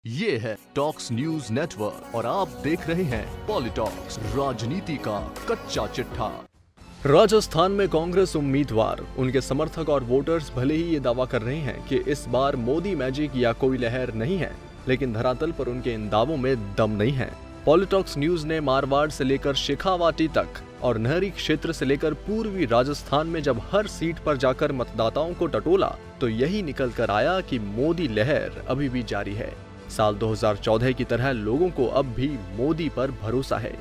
ये है talks news network और आप देख रहे हैं पॉलिटॉक्स, राजनीति का कच्चा चिट्ठा। राजस्थान में कांग्रेस उम्मीदवार, उनके समर्थक और वोटर्स भले ही ये दावा कर रहे हैं कि इस बार मोदी मैजिक या कोई लहर नहीं है, लेकिन धरातल पर उनके इन दावों में दम नहीं है। पॉलिटॉक्स न्यूज ने मारवाड़ से लेकर शेखावाटी तक और नहरी क्षेत्र से लेकर पूर्वी राजस्थान में जब हर सीट पर जाकर मतदाताओं को टटोला तो यही निकल कर आया कि मोदी लहर अभी भी जारी है। साल 2014 की तरह लोगों को अब भी मोदी पर भरोसा है।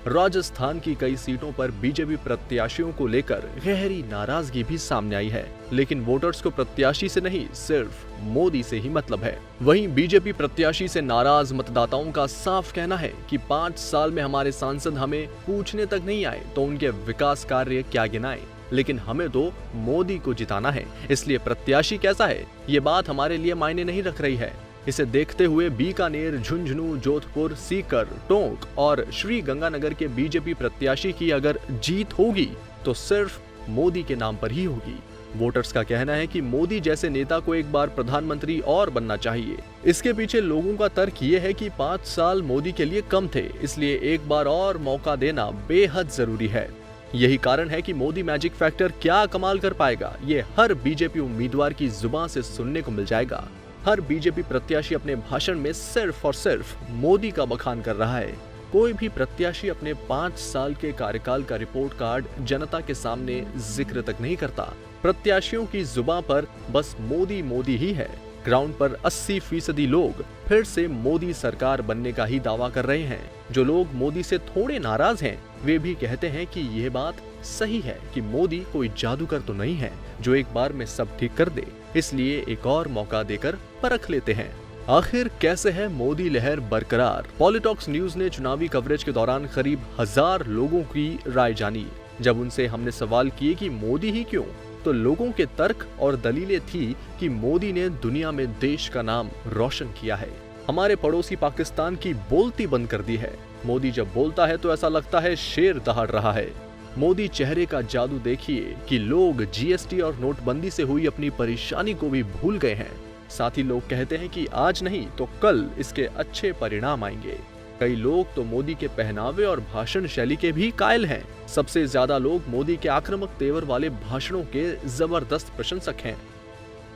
राजस्थान की कई सीटों पर बीजेपी प्रत्याशियों को लेकर गहरी नाराजगी भी सामने आई है, लेकिन वोटर्स को प्रत्याशी से नहीं, सिर्फ मोदी से ही मतलब है। वहीं बीजेपी प्रत्याशी से नाराज मतदाताओं का साफ कहना है कि 5 साल में हमारे सांसद हमें पूछने तक नहीं आए तो उनके विकास कार्य क्या गिनाए, लेकिन हमें तो मोदी को जिताना है, इसलिए प्रत्याशी कैसा है ये बात हमारे लिए मायने नहीं रख रही है। इसे देखते हुए बीकानेर, झुंझुनू, जोधपुर, सीकर, टोंक और श्री गंगानगर के बीजेपी प्रत्याशी की अगर जीत होगी तो सिर्फ मोदी के नाम पर ही होगी। वोटर्स का कहना है कि मोदी जैसे नेता को एक बार प्रधानमंत्री और बनना चाहिए। इसके पीछे लोगों का तर्क ये है कि 5 साल मोदी के लिए कम थे, इसलिए एक बार और मौका देना बेहद जरूरी है। यही कारण है कि मोदी मैजिक फैक्टर क्या कमाल कर पाएगा, ये हर बीजेपी उम्मीदवार की जुबान से सुनने को मिल जाएगा। हर बीजेपी प्रत्याशी अपने भाषण में सिर्फ और सिर्फ मोदी का बखान कर रहा है। कोई भी प्रत्याशी अपने 5 साल के कार्यकाल का रिपोर्ट कार्ड जनता के सामने जिक्र तक नहीं करता। प्रत्याशियों की जुबान पर बस मोदी मोदी ही है। ग्राउंड पर 80% लोग फिर से मोदी सरकार बनने का ही दावा कर रहे हैं। जो लोग मोदी से थोड़े नाराज हैं, वे भी कहते हैं कि यह बात सही है कि मोदी कोई जादूगर तो नहीं है जो एक बार में सब ठीक कर दे, इसलिए एक और मौका देकर परख लेते हैं। आखिर कैसे है मोदी लहर बरकरार? पॉलिटॉक्स न्यूज ने चुनावी कवरेज के दौरान करीब 1000 लोगों की राय जानी। जब उनसे हमने सवाल किए कि मोदी ही क्यों, तो लोगों के तर्क और दलीलें थी कि मोदी ने दुनिया में देश का नाम रोशन किया है, हमारे पड़ोसी पाकिस्तान की बोलती बंद कर दी है। मोदी जब बोलता है तो ऐसा लगता है शेर दहाड़ रहा है। मोदी चेहरे का जादू देखिए कि लोग जीएसटी और नोटबंदी से हुई अपनी परेशानी को भी भूल गए हैं। साथ ही लोग कहते हैं कि आज नहीं तो कल इसके अच्छे परिणाम आएंगे। कई लोग तो मोदी के पहनावे और भाषण शैली के भी कायल हैं। सबसे ज्यादा लोग मोदी के आक्रामक तेवर वाले भाषणों के जबरदस्त प्रशंसक हैं।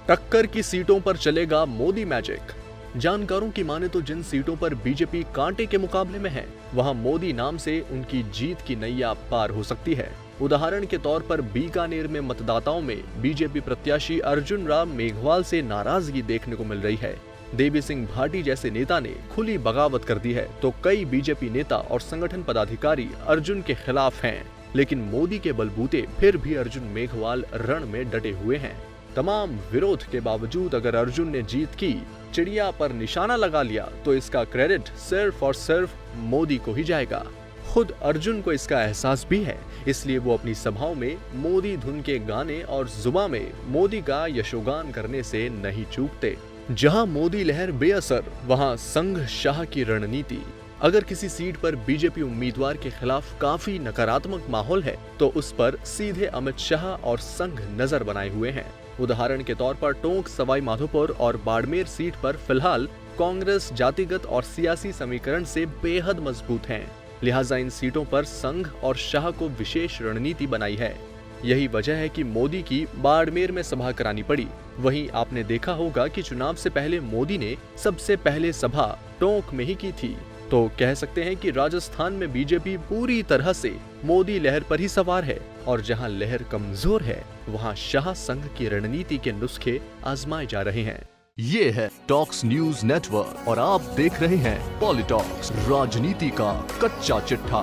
टक्कर की सीटों पर चलेगा मोदी मैजिक। जानकारों की माने तो जिन सीटों पर बीजेपी कांटे के मुकाबले में है, वहां मोदी नाम से उनकी जीत की नैया पार हो सकती है। उदाहरण के तौर पर बीकानेर में मतदाताओं में बीजेपी प्रत्याशी अर्जुन राम मेघवाल से नाराजगी देखने को मिल रही है। देवी सिंह भाटी जैसे नेता ने खुली बगावत कर दी है, तो कई बीजेपी नेता और संगठन पदाधिकारी अर्जुन के खिलाफ हैं। लेकिन मोदी के बलबूते फिर भी अर्जुन मेघवाल रण में डटे हुए हैं। तमाम विरोध के बावजूद अगर अर्जुन ने जीत की, चिड़िया पर निशाना लगा लिया, तो इसका क्रेडिट सिर्फ और सिर्फ मोदी को ही जाएगा। खुद अर्जुन को इसका एहसास भी है, इसलिए वो अपनी सभाओं में मोदी धुन के गाने और जुबान में मोदी का यशोगान करने से नहीं चूकते। जहां मोदी लहर बेअसर, वहां संघ शाह की रणनीति। अगर किसी सीट पर बीजेपी उम्मीदवार के खिलाफ काफी नकारात्मक माहौल है, तो उस पर सीधे अमित शाह और संघ नजर बनाए हुए हैं। उदाहरण के तौर पर टोंक, सवाई माधोपुर और बाड़मेर सीट पर फिलहाल कांग्रेस जातिगत और सियासी समीकरण से बेहद मजबूत हैं। लिहाजा इन सीटों पर संघ और शाह को विशेष रणनीति बनाई है। यही वजह है कि मोदी की बाड़मेर में सभा करानी पड़ी। वहीं आपने देखा होगा कि चुनाव से पहले मोदी ने सबसे पहले सभा टोंक में ही की थी। तो कह सकते हैं कि राजस्थान में बीजेपी पूरी तरह से मोदी लहर पर ही सवार है, और जहां लहर कमजोर है वहां शाह संघ की रणनीति के नुस्खे आजमाए जा रहे हैं। ये है टॉक्स न्यूज नेटवर्क और आप देख रहे हैं पॉलिटॉक्स, राजनीति का कच्चा चिट्ठा।